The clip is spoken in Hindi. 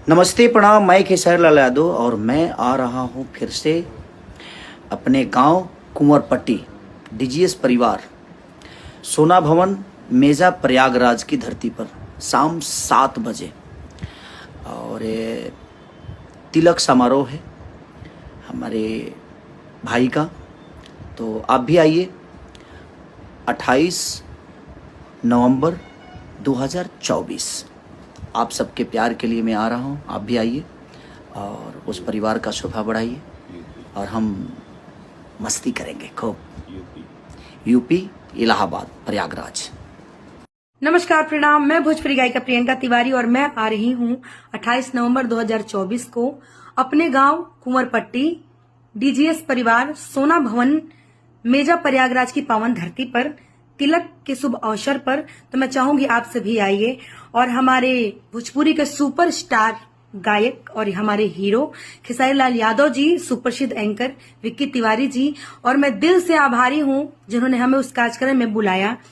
नमस्ते प्रणाम, मैं खेसारी लाल यादव और मैं आ रहा हूँ फिर से अपने गांव कुंवरपट्टी डीजीएस परिवार सोना भवन मेजा प्रयागराज की धरती पर शाम 7 बजे। और ये तिलक समारोह है हमारे भाई का, तो आप भी आइए। 28 नवंबर 2024 आप सबके प्यार के लिए मैं आ रहा हूँ, आप भी आइए और उस परिवार का शोभा बढ़ाइए और हम मस्ती करेंगे खूब। यूपी इलाहाबाद प्रयागराज। नमस्कार, प्रणाम। मैं भोजपुरी गायिका प्रियंका तिवारी और मैं आ रही हूँ 28 नवंबर 2024 को अपने गांव कुंवरपट्टी डीजीएस परिवार सोना भवन मेजा प्रयागराज की पावन धरती पर तिलक के शुभ अवसर पर। तो मैं चाहूंगी आप सभी आइए और हमारे भोजपुरी के सुपरस्टार गायक और हमारे हीरो खेसारी लाल यादव जी, सुप्रसिद्ध एंकर विक्की तिवारी जी, और मैं दिल से आभारी हूँ जिन्होंने हमें उस कार्यक्रम में बुलाया।